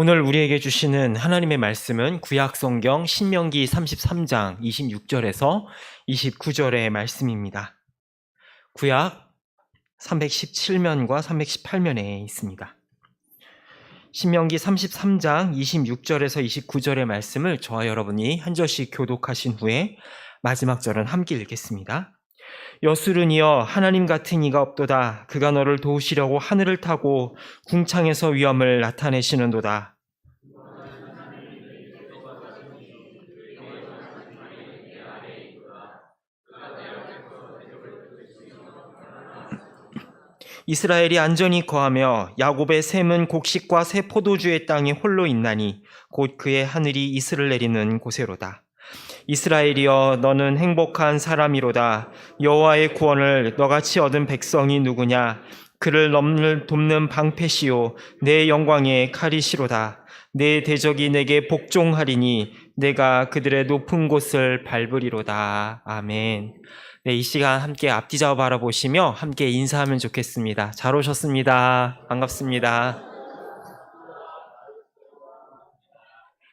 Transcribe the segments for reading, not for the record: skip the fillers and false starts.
오늘 우리에게 주시는 하나님의 말씀은 구약 성경 신명기 33장 26절에서 29절의 말씀입니다. 구약 317면과 318면에 있습니다. 신명기 33장 26절에서 29절의 말씀을 저와 여러분이 한 절씩 교독하신 후에 마지막 절은 함께 읽겠습니다. 여수르니여 하나님 같은 이가 없도다. 그가 너를 도우시려고 하늘을 타고 궁창에서 위엄을 나타내시는도다. 이스라엘이 안전히 거하며 야곱의 샘은 곡식과 새 포도주의 땅에 홀로 있나니 곧 그의 하늘이 이슬을 내리는 곳에로다. 이스라엘이여 너는 행복한 사람이로다. 여호와의 구원을 너같이 얻은 백성이 누구냐? 그를 돕는 방패시요 내 영광의 칼이시로다. 내 대적이 내게 복종하리니 내가 그들의 높은 곳을 밟으리로다. 아멘. 네, 이 시간 함께 앞뒤좌우 바라보시며 함께 인사하면 좋겠습니다. 잘 오셨습니다. 반갑습니다.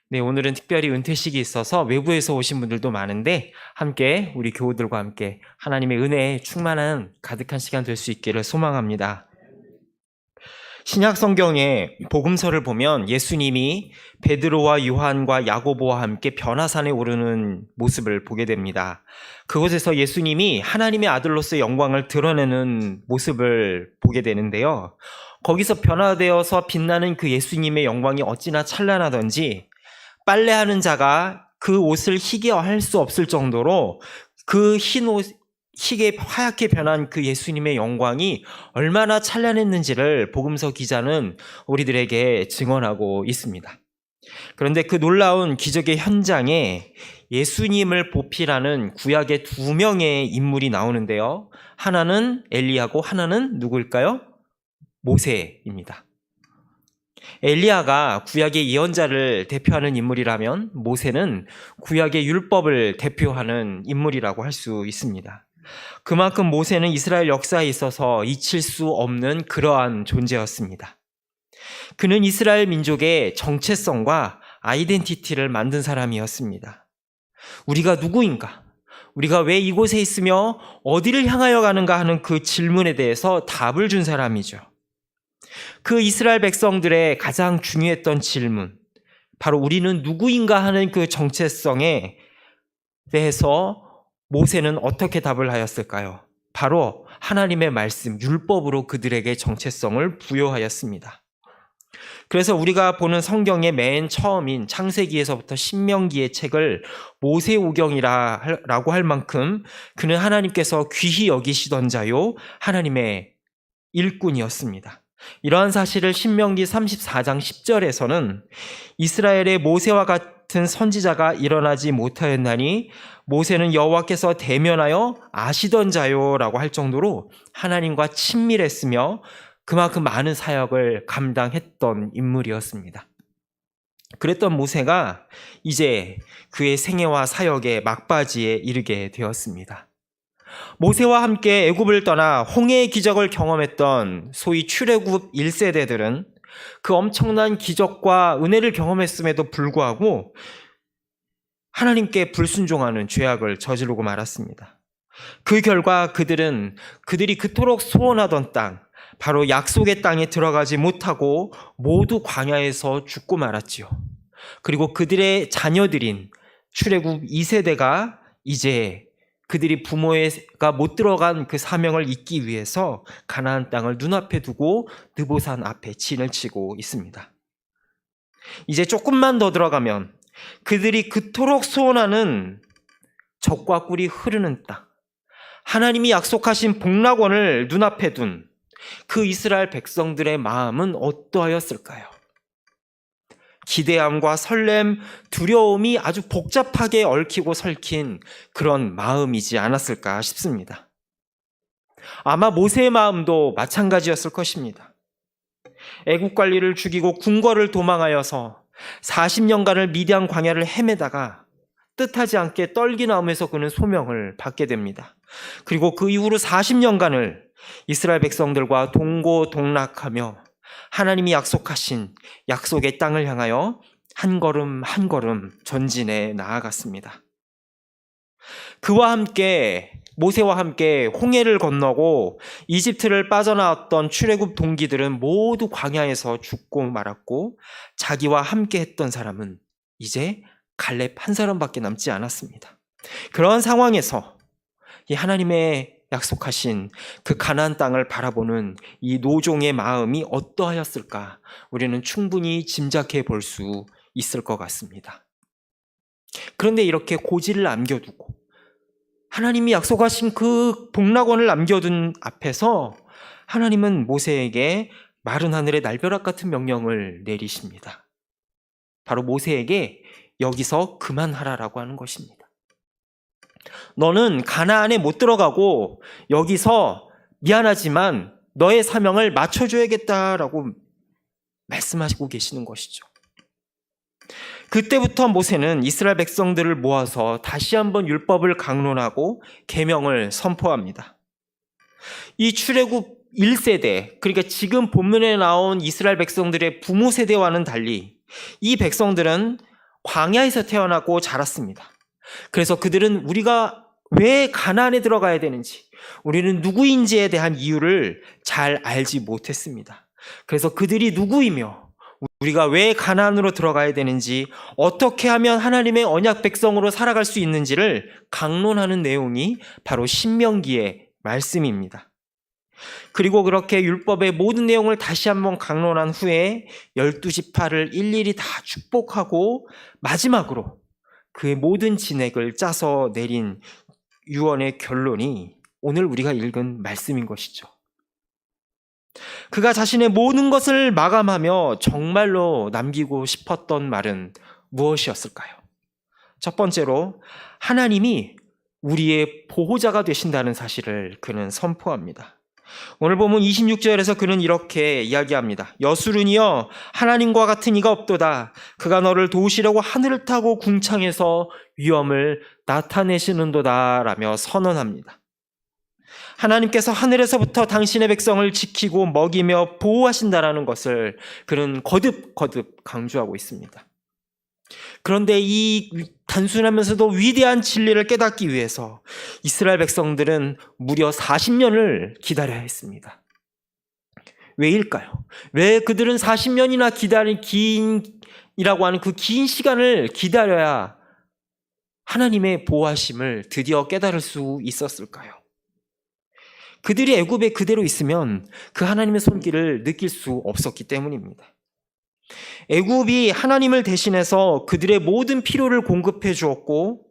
네, 오늘은 특별히 은퇴식이 있어서 외부에서 오신 분들도 많은데 함께 우리 교우들과 함께 하나님의 은혜에 충만한 가득한 시간 될 수 있기를 소망합니다. 신약 성경의 복음서를 보면 예수님이 베드로와 요한과 야고보와 함께 변화산에 오르는 모습을 보게 됩니다. 그곳에서 예수님이 하나님의 아들로서의 영광을 드러내는 모습을 보게 되는데요. 거기서 변화되어서 빛나는 그 예수님의 영광이 어찌나 찬란하던지 빨래하는 자가 그 옷을 희게 할 수 없을 정도로 그 흰 옷, 희게 하얗게 변한 그 예수님의 영광이 얼마나 찬란했는지를 복음서 기자는 우리들에게 증언하고 있습니다. 그런데 그 놀라운 기적의 현장에 예수님을 보필하는 구약의 두 명의 인물이 나오는데요. 하나는 엘리야고 하나는 누구일까요? 모세입니다. 엘리야가 구약의 예언자를 대표하는 인물이라면 모세는 구약의 율법을 대표하는 인물이라고 할 수 있습니다. 그만큼 모세는 이스라엘 역사에 있어서 잊힐 수 없는 그러한 존재였습니다. 그는 이스라엘 민족의 정체성과 아이덴티티를 만든 사람이었습니다. 우리가 누구인가? 우리가 왜 이곳에 있으며 어디를 향하여 가는가 하는 그 질문에 대해서 답을 준 사람이죠. 그 이스라엘 백성들의 가장 중요했던 질문, 바로 우리는 누구인가 하는 그 정체성에 대해서 모세는 어떻게 답을 하였을까요? 바로 하나님의 말씀, 율법으로 그들에게 정체성을 부여하였습니다. 그래서 우리가 보는 성경의 맨 처음인 창세기에서부터 신명기의 책을 모세오경이라고 할 만큼 그는 하나님께서 귀히 여기시던 자요, 하나님의 일꾼이었습니다. 이러한 사실을 신명기 34장 10절에서는 이스라엘의 모세와 같은 선지자가 일어나지 못하였나니 모세는 여호와께서 대면하여 아시던 자요라고 할 정도로 하나님과 친밀했으며 그만큼 많은 사역을 감당했던 인물이었습니다. 그랬던 모세가 이제 그의 생애와 사역의 막바지에 이르게 되었습니다. 모세와 함께 애굽을 떠나 홍해의 기적을 경험했던 소위 출애굽 1세대들은 그 엄청난 기적과 은혜를 경험했음에도 불구하고 하나님께 불순종하는 죄악을 저지르고 말았습니다. 그 결과 그들이 그토록 소원하던 땅, 바로 약속의 땅에 들어가지 못하고 모두 광야에서 죽고 말았지요. 그리고 그들의 자녀들인 출애굽 2세대가 이제 그들이 부모가 못 들어간 그 사명을 잇기 위해서 가나안 땅을 눈앞에 두고 느보산 앞에 진을 치고 있습니다. 이제 조금만 더 들어가면 그들이 그토록 소원하는 젖과 꿀이 흐르는 땅, 하나님이 약속하신 복락원을 눈앞에 둔 그 이스라엘 백성들의 마음은 어떠하였을까요? 기대함과 설렘, 두려움이 아주 복잡하게 얽히고 설킨 그런 마음이지 않았을까 싶습니다. 아마 모세의 마음도 마찬가지였을 것입니다. 애국 관리를 죽이고 궁궐을 도망하여서 40년간을 미디안 광야를 헤매다가 뜻하지 않게 떨기나무에서 그는 소명을 받게 됩니다. 그리고 그 이후로 40년간을 이스라엘 백성들과 동고동락하며 하나님이 약속하신 약속의 땅을 향하여 한 걸음 한 걸음 전진해 나아갔습니다. 그와 함께 모세와 함께 홍해를 건너고 이집트를 빠져나왔던 출애굽 동기들은 모두 광야에서 죽고 말았고, 자기와 함께 했던 사람은 이제 갈렙 한 사람밖에 남지 않았습니다. 그런 상황에서 이 하나님의 약속하신 그 가나안 땅을 바라보는 이 노종의 마음이 어떠하였을까, 우리는 충분히 짐작해 볼 수 있을 것 같습니다. 그런데 이렇게 고지를 남겨두고 하나님이 약속하신 그 복락원을 남겨둔 앞에서 하나님은 모세에게 마른 하늘의 날벼락 같은 명령을 내리십니다. 바로 모세에게 여기서 그만하라라고 하는 것입니다. 너는 가나안에 못 들어가고 여기서 미안하지만 너의 사명을 맞춰줘야겠다라고 말씀하시고 계시는 것이죠. 그때부터 모세는 이스라엘 백성들을 모아서 다시 한번 율법을 강론하고 계명을 선포합니다. 이 출애굽 1세대, 그러니까 지금 본문에 나온 이스라엘 백성들의 부모 세대와는 달리 이 백성들은 광야에서 태어나고 자랐습니다. 그래서 그들은 우리가 왜 가나안에 들어가야 되는지, 우리는 누구인지에 대한 이유를 잘 알지 못했습니다. 그래서 그들이 누구이며 우리가 왜 가나안으로 들어가야 되는지, 어떻게 하면 하나님의 언약 백성으로 살아갈 수 있는지를 강론하는 내용이 바로 신명기의 말씀입니다. 그리고 그렇게 율법의 모든 내용을 다시 한번 강론한 후에 12지파를 일일이 다 축복하고 마지막으로 그의 모든 진액을 짜서 내린 유언의 결론이 오늘 우리가 읽은 말씀인 것이죠. 그가 자신의 모든 것을 마감하며 정말로 남기고 싶었던 말은 무엇이었을까요? 첫 번째로 하나님이 우리의 보호자가 되신다는 사실을 그는 선포합니다. 오늘 보면 26절에서 그는 이렇게 이야기합니다. 여수른이여, 하나님과 같은 이가 없도다. 그가 너를 도우시려고 하늘을 타고 궁창에서 위엄을 나타내시는도다 라며 선언합니다. 하나님께서 하늘에서부터 당신의 백성을 지키고 먹이며 보호하신다라는 것을 그는 거듭 강조하고 있습니다. 그런데 이 단순하면서도 위대한 진리를 깨닫기 위해서 이스라엘 백성들은 무려 40년을 기다려야 했습니다. 왜일까요? 왜 그들은 40년이나 기다린 긴이라고 하는 그 긴 시간을 기다려야 하나님의 보호하심을 드디어 깨달을 수 있었을까요? 그들이 애굽에 그대로 있으면 그 하나님의 손길을 느낄 수 없었기 때문입니다. 애굽이 하나님을 대신해서 그들의 모든 필요를 공급해 주었고,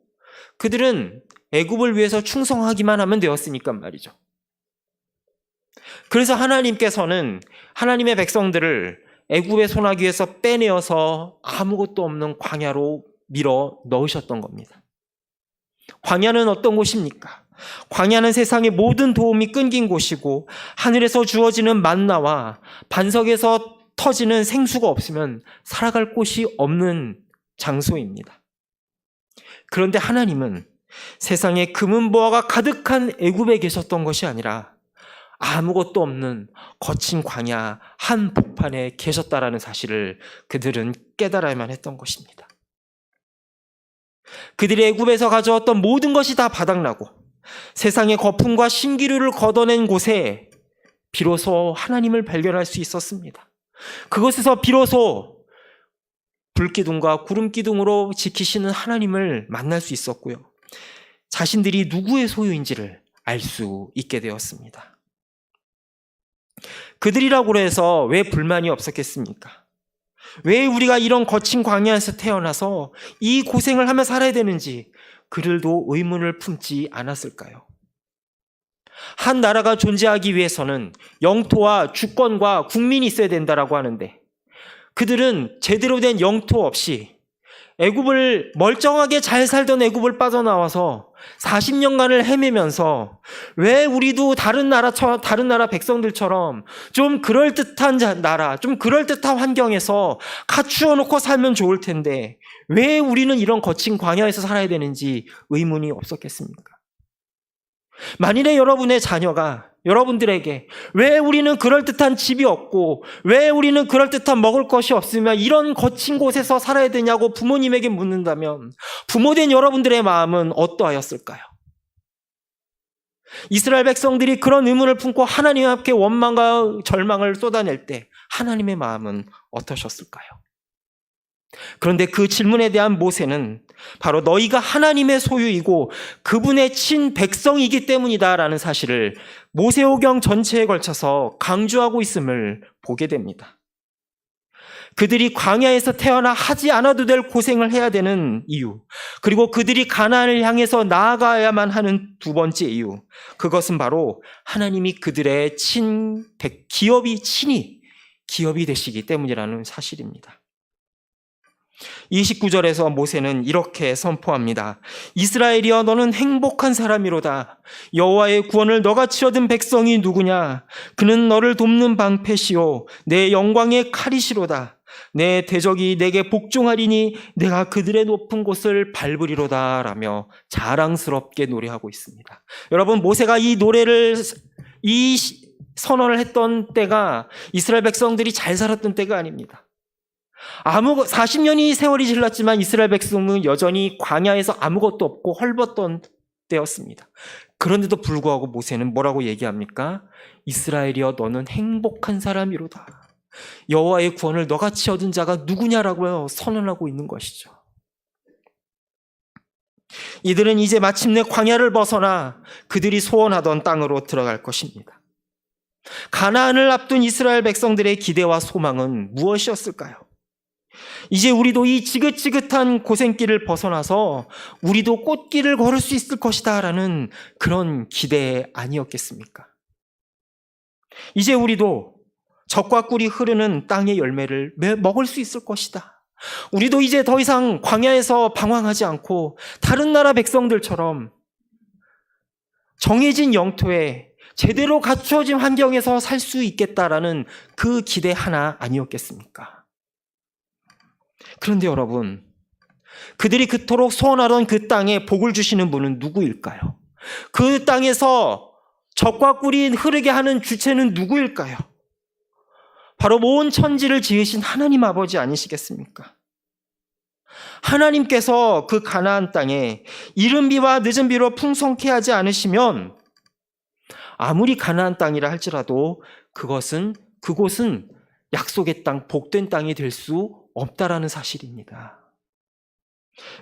그들은 애굽을 위해서 충성하기만 하면 되었으니까 말이죠. 그래서 하나님께서는 하나님의 백성들을 애굽의 소나기에서 빼내어서 아무것도 없는 광야로 밀어 넣으셨던 겁니다. 광야는 어떤 곳입니까? 광야는 세상의 모든 도움이 끊긴 곳이고, 하늘에서 주어지는 만나와 반석에서 터지는 생수가 없으면 살아갈 곳이 없는 장소입니다. 그런데 하나님은 세상에 금은보화가 가득한 애굽에 계셨던 것이 아니라 아무것도 없는 거친 광야 한 복판에 계셨다라는 사실을 그들은 깨달아야만 했던 것입니다. 그들이 애굽에서 가져왔던 모든 것이 다 바닥나고 세상의 거품과 신기루를 걷어낸 곳에 비로소 하나님을 발견할 수 있었습니다. 그곳에서 비로소 불기둥과 구름기둥으로 지키시는 하나님을 만날 수 있었고요. 자신들이 누구의 소유인지를 알 수 있게 되었습니다. 그들이라고 해서 왜 불만이 없었겠습니까? 왜 우리가 이런 거친 광야에서 태어나서 이 고생을 하며 살아야 되는지 그들도 의문을 품지 않았을까요? 한 나라가 존재하기 위해서는 영토와 주권과 국민이 있어야 된다라고 하는데, 그들은 제대로 된 영토 없이 애굽을 멀쩡하게 잘 살던 애굽을 빠져나와서 40년간을 헤매면서 왜 우리도 다른 나라 백성들처럼 좀 그럴듯한 나라, 좀 그럴듯한 환경에서 갖추어 놓고 살면 좋을 텐데 왜 우리는 이런 거친 광야에서 살아야 되는지 의문이 없었겠습니까? 만일에 여러분의 자녀가 여러분들에게 왜 우리는 그럴듯한 집이 없고 왜 우리는 그럴듯한 먹을 것이 없으며 이런 거친 곳에서 살아야 되냐고 부모님에게 묻는다면 부모된 여러분들의 마음은 어떠하였을까요? 이스라엘 백성들이 그런 의문을 품고 하나님 앞에 원망과 절망을 쏟아낼 때 하나님의 마음은 어떠셨을까요? 그런데 그 질문에 대한 모세는 바로 너희가 하나님의 소유이고 그분의 친백성이기 때문이다라는 사실을 모세오경 전체에 걸쳐서 강조하고 있음을 보게 됩니다. 그들이 광야에서 태어나 하지 않아도 될 고생을 해야 되는 이유, 그리고 그들이 가나안을 향해서 나아가야만 하는 두 번째 이유, 그것은 바로 하나님이 그들의 친히 기업이 되시기 때문이라는 사실입니다. 29절에서 모세는 이렇게 선포합니다. 이스라엘이여 너는 행복한 사람이로다. 여호와의 구원을 너같이 얻은 백성이 누구냐? 그는 너를 돕는 방패시오 내 영광의 칼이시로다. 내 대적이 내게 복종하리니 내가 그들의 높은 곳을 밟으리로다 라며 자랑스럽게 노래하고 있습니다. 여러분, 모세가 이 선언을 했던 때가 이스라엘 백성들이 잘 살았던 때가 아닙니다. 40년이 세월이 지났지만 이스라엘 백성은 여전히 광야에서 아무것도 없고 헐벗던 때였습니다. 그런데도 불구하고 모세는 뭐라고 얘기합니까? 이스라엘이여 너는 행복한 사람이로다. 여호와의 구원을 너같이 얻은 자가 누구냐라고 선언하고 있는 것이죠. 이들은 이제 마침내 광야를 벗어나 그들이 소원하던 땅으로 들어갈 것입니다. 가나안을 앞둔 이스라엘 백성들의 기대와 소망은 무엇이었을까요? 이제 우리도 이 지긋지긋한 고생길을 벗어나서 우리도 꽃길을 걸을 수 있을 것이다 라는 그런 기대 아니었겠습니까? 이제 우리도 젖과 꿀이 흐르는 땅의 열매를 먹을 수 있을 것이다. 우리도 이제 더 이상 광야에서 방황하지 않고 다른 나라 백성들처럼 정해진 영토에 제대로 갖추어진 환경에서 살 수 있겠다라는 그 기대 하나 아니었겠습니까? 그런데 여러분, 그들이 그토록 소원하던 그 땅에 복을 주시는 분은 누구일까요? 그 땅에서 젖과 꿀이 흐르게 하는 주체는 누구일까요? 바로 온 천지를 지으신 하나님 아버지 아니시겠습니까? 하나님께서 그 가나안 땅에 이른 비와 늦은 비로 풍성케 하지 않으시면 아무리 가나안 땅이라 할지라도 그곳은 약속의 땅, 복된 땅이 될 수 없다라는 사실입니다.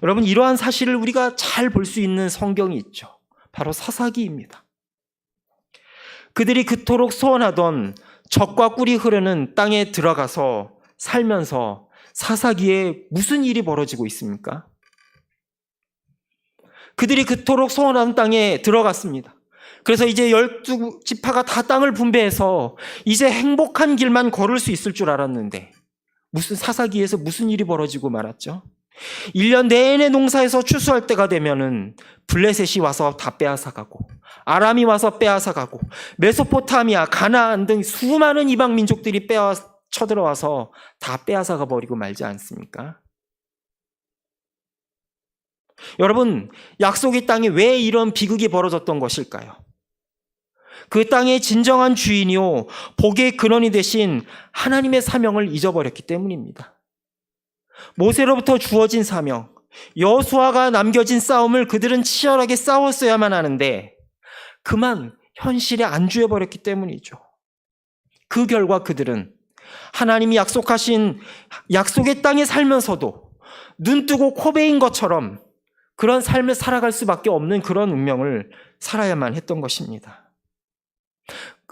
여러분, 이러한 사실을 우리가 잘 볼 수 있는 성경이 있죠. 바로 사사기입니다. 그들이 그토록 소원하던 젖과 꿀이 흐르는 땅에 들어가서 살면서 사사기에 무슨 일이 벌어지고 있습니까? 그들이 그토록 소원하던 땅에 들어갔습니다. 그래서 이제 12지파가 다 땅을 분배해서 이제 행복한 길만 걸을 수 있을 줄 알았는데 사사기에서 무슨 일이 벌어지고 말았죠? 1년 내내 농사에서 추수할 때가 되면은 블레셋이 와서 다 빼앗아가고 아람이 와서 빼앗아가고 메소포타미아, 가나안 등 수많은 이방 민족들이 쳐들어와서 다 빼앗아가 버리고 말지 않습니까? 여러분, 약속의 땅에 왜 이런 비극이 벌어졌던 것일까요? 그 땅의 진정한 주인이요 복의 근원이 되신 하나님의 사명을 잊어버렸기 때문입니다. 모세로부터 주어진 사명, 여호수아가 남겨진 싸움을 그들은 치열하게 싸웠어야만 하는데 그만 현실에 안주해버렸기 때문이죠. 그 결과 그들은 하나님이 약속하신 약속의 땅에 살면서도 눈뜨고 코베인 것처럼 그런 삶을 살아갈 수밖에 없는 그런 운명을 살아야만 했던 것입니다.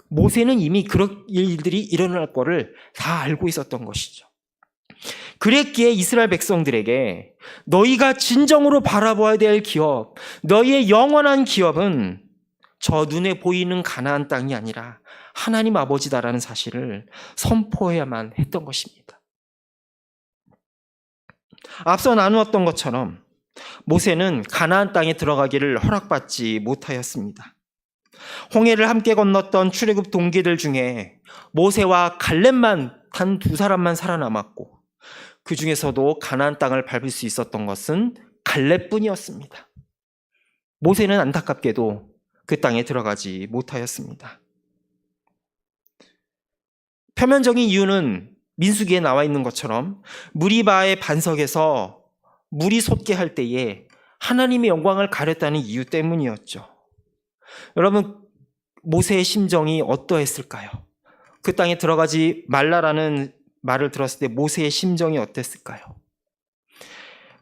모세는 이미 그런 일들이 일어날 거를 다 알고 있었던 것이죠. 그랬기에 이스라엘 백성들에게 너희가 진정으로 바라봐야 될 기업, 너희의 영원한 기업은 저 눈에 보이는 가나안 땅이 아니라 하나님 아버지다라는 사실을 선포해야만 했던 것입니다. 앞서 나누었던 것처럼 모세는 가나안 땅에 들어가기를 허락받지 못하였습니다. 홍해를 함께 건넜던 출애굽 동기들 중에 모세와 갈렙만 단 2사람만 살아남았고 그 중에서도 가나안 땅을 밟을 수 있었던 것은 갈렙뿐이었습니다. 모세는 안타깝게도 그 땅에 들어가지 못하였습니다. 표면적인 이유는 민수기에 나와 있는 것처럼 무리바의 반석에서 물이 솟게 할 때에 하나님의 영광을 가렸다는 이유 때문이었죠. 여러분, 모세의 심정이 어떠했을까요? 그 땅에 들어가지 말라라는 말을 들었을 때 모세의 심정이 어땠을까요?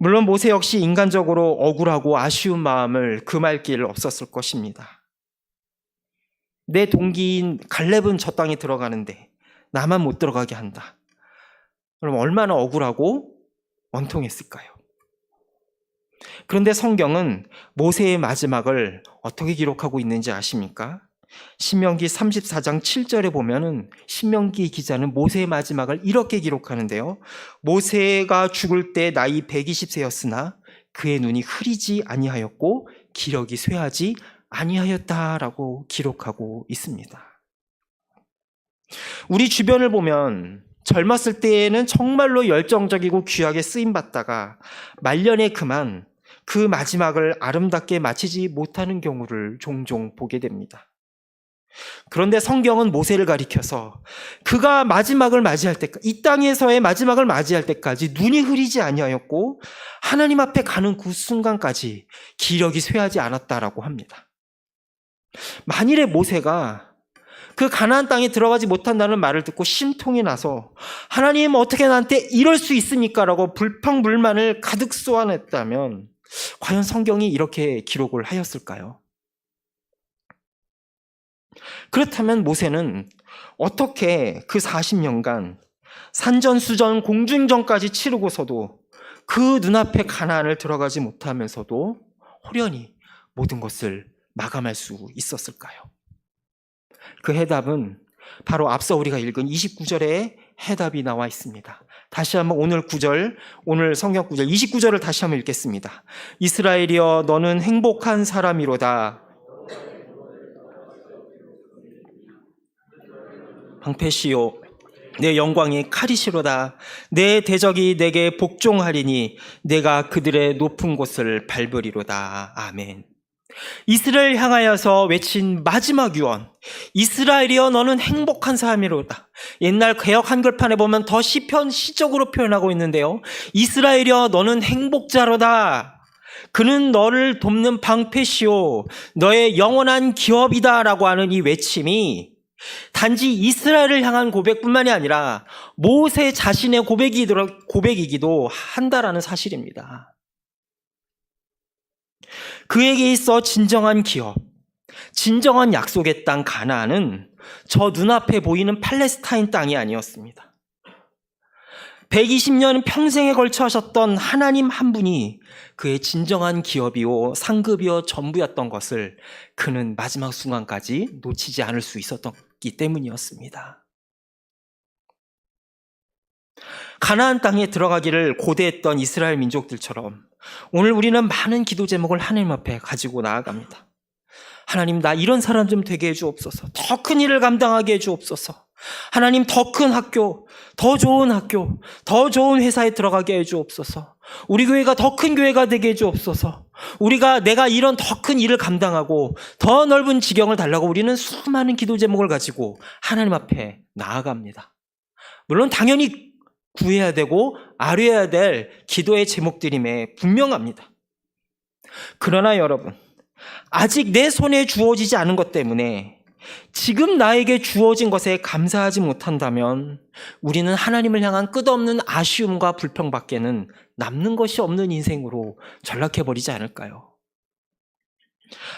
물론 모세 역시 인간적으로 억울하고 아쉬운 마음을 금할 길 없었을 것입니다. 내 동기인 갈렙은 저 땅에 들어가는데 나만 못 들어가게 한다. 그럼 얼마나 억울하고 원통했을까요? 그런데 성경은 모세의 마지막을 어떻게 기록하고 있는지 아십니까? 신명기 34장 7절에 보면은 신명기 기자는 모세의 마지막을 이렇게 기록하는데요. 모세가 죽을 때 나이 120세였으나 그의 눈이 흐리지 아니하였고 기력이 쇠하지 아니하였다라고 기록하고 있습니다. 우리 주변을 보면 젊었을 때에는 정말로 열정적이고 귀하게 쓰임받다가 말년에 그만 그 마지막을 아름답게 마치지 못하는 경우를 종종 보게 됩니다. 그런데 성경은 모세를 가리켜서 그가 마지막을 맞이할 때까지, 이 땅에서의 마지막을 맞이할 때까지 눈이 흐리지 아니하였고 하나님 앞에 가는 그 순간까지 기력이 쇠하지 않았다라고 합니다. 만일에 모세가 그 가나안 땅에 들어가지 못한다는 말을 듣고 심통이 나서 하나님 어떻게 나한테 이럴 수 있습니까? 라고 불평불만을 가득 쏘아냈다면 과연 성경이 이렇게 기록을 하였을까요? 그렇다면 모세는 어떻게 그 40년간 산전수전 공중전까지 치르고서도 그 눈앞에 가나안을 들어가지 못하면서도 호련히 모든 것을 마감할 수 있었을까요? 그 해답은 바로 앞서 우리가 읽은 29절에 해답이 나와 있습니다. 다시 한번 오늘 성경 구절 29절을 다시 한번 읽겠습니다. 이스라엘이여 너는 행복한 사람이로다. 방패시요 내 영광이 칼이시로다. 내 대적이 내게 복종하리니 내가 그들의 높은 곳을 밟으리로다. 아멘. 이스라엘 향하여서 외친 마지막 유언. 이스라엘이여 너는 행복한 사람이로다. 옛날 개역 한글판에 보면 더 시적으로 표현하고 있는데요. 이스라엘이여 너는 행복자로다. 그는 너를 돕는 방패시오 너의 영원한 기업이다 라고 하는 이 외침이 단지 이스라엘을 향한 고백뿐만이 아니라 모세 자신의 고백이기도 한다라는 사실입니다. 그에게 있어 진정한 기업, 진정한 약속의 땅 가나안은 저 눈앞에 보이는 팔레스타인 땅이 아니었습니다. 120년 평생에 걸쳐 하셨던 하나님 한 분이 그의 진정한 기업이요 상급이요 전부였던 것을 그는 마지막 순간까지 놓치지 않을 수 있었기 때문이었습니다. 가나안 땅에 들어가기를 고대했던 이스라엘 민족들처럼 오늘 우리는 많은 기도 제목을 하나님 앞에 가지고 나아갑니다. 하나님, 나 이런 사람 좀 되게 해주옵소서. 더 큰 일을 감당하게 해주옵소서. 하나님, 더 큰 학교, 더 좋은 회사에 들어가게 해주옵소서. 우리 교회가 더 큰 교회가 되게 해주옵소서. 내가 이런 더 큰 일을 감당하고 더 넓은 지경을 달라고 우리는 수많은 기도 제목을 가지고 하나님 앞에 나아갑니다. 물론 당연히 구해야 되고 아뢰어야 될 기도의 제목들임에 분명합니다. 그러나 여러분, 아직 내 손에 주어지지 않은 것 때문에 지금 나에게 주어진 것에 감사하지 못한다면 우리는 하나님을 향한 끝없는 아쉬움과 불평밖에는 남는 것이 없는 인생으로 전락해버리지 않을까요?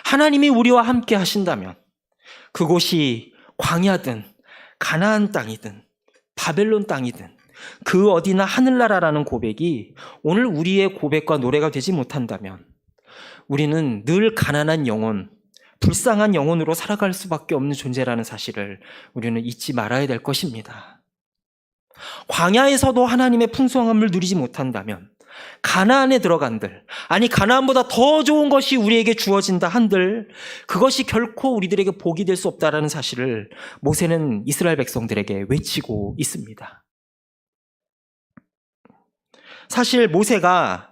하나님이 우리와 함께 하신다면 그곳이 광야든 가나안 땅이든 바벨론 땅이든 그 어디나 하늘나라라는 고백이 오늘 우리의 고백과 노래가 되지 못한다면 우리는 늘 가난한 영혼, 불쌍한 영혼으로 살아갈 수밖에 없는 존재라는 사실을 우리는 잊지 말아야 될 것입니다. 광야에서도 하나님의 풍성함을 누리지 못한다면 가나안에 들어간들, 아니 가나안보다 더 좋은 것이 우리에게 주어진다 한들 그것이 결코 우리들에게 복이 될 수 없다라는 사실을 모세는 이스라엘 백성들에게 외치고 있습니다. 사실 모세가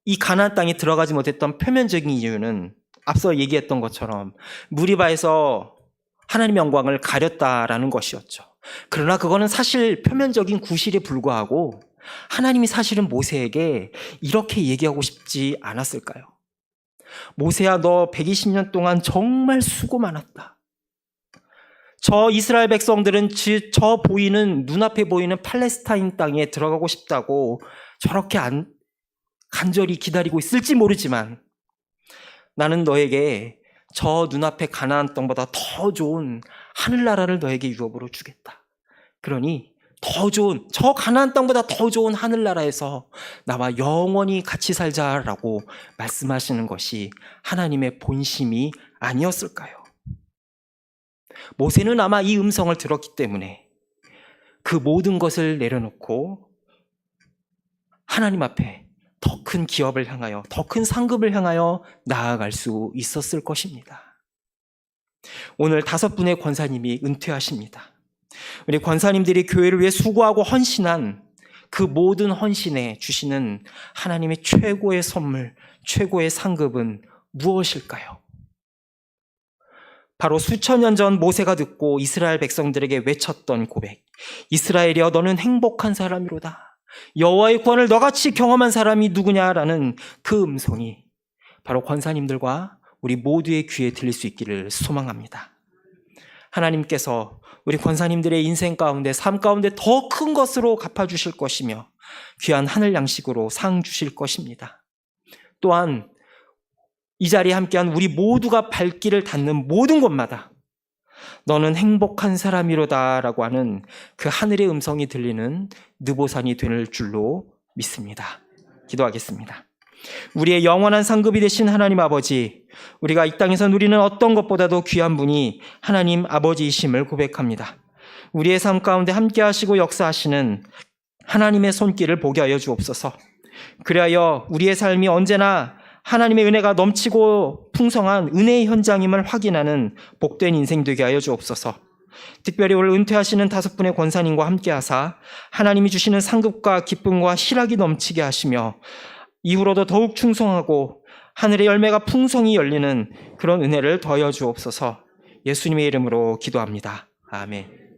이 가나안 땅에 들어가지 못했던 표면적인 이유는 앞서 얘기했던 것처럼 무리바에서 하나님의 영광을 가렸다라는 것이었죠. 그러나 그거는 사실 표면적인 구실에 불과하고 하나님이 사실은 모세에게 이렇게 얘기하고 싶지 않았을까요? 모세야, 너 120년 동안 정말 수고 많았다. 저 이스라엘 백성들은 저 보이는, 눈앞에 보이는 팔레스타인 땅에 들어가고 싶다고 저렇게 간절히 기다리고 있을지 모르지만 나는 너에게 저 눈앞에 가나안 땅보다 더 좋은 하늘나라를 너에게 유업으로 주겠다. 그러니 더 좋은, 저 가나안 땅보다 더 좋은 하늘나라에서 나와 영원히 같이 살자라고 말씀하시는 것이 하나님의 본심이 아니었을까요? 모세는 아마 이 음성을 들었기 때문에 그 모든 것을 내려놓고 하나님 앞에 더 큰 기업을 향하여, 더 큰 상급을 향하여 나아갈 수 있었을 것입니다. 오늘 5분의 권사님이 은퇴하십니다. 우리 권사님들이 교회를 위해 수고하고 헌신한 그 모든 헌신에 주시는 하나님의 최고의 선물, 최고의 상급은 무엇일까요? 바로 수천 년 전 모세가 듣고 이스라엘 백성들에게 외쳤던 고백. 이스라엘이여, 너는 행복한 사람이로다. 여호와의 구원을 너같이 경험한 사람이 누구냐라는 그 음성이 바로 권사님들과 우리 모두의 귀에 들릴 수 있기를 소망합니다. 하나님께서 우리 권사님들의 인생 가운데, 삶 가운데 더 큰 것으로 갚아주실 것이며 귀한 하늘 양식으로 상 주실 것입니다. 또한 이 자리에 함께한 우리 모두가 발길을 닿는 모든 곳마다 너는 행복한 사람이로다 라고 하는 그 하늘의 음성이 들리는 느보산이 될 줄로 믿습니다. 기도하겠습니다. 우리의 영원한 상급이 되신 하나님 아버지, 우리가 이 땅에서 누리는 어떤 것보다도 귀한 분이 하나님 아버지이심을 고백합니다. 우리의 삶 가운데 함께 하시고 역사하시는 하나님의 손길을 보게 하여 주옵소서. 그리하여 우리의 삶이 언제나 하나님의 은혜가 넘치고 풍성한 은혜의 현장임을 확인하는 복된 인생 되게 하여 주옵소서. 특별히 오늘 은퇴하시는 5분의 권사님과 함께 하사 하나님이 주시는 상급과 기쁨과 희락이 넘치게 하시며 이후로도 더욱 충성하고 하늘의 열매가 풍성히 열리는 그런 은혜를 더하여 주옵소서. 예수님의 이름으로 기도합니다. 아멘.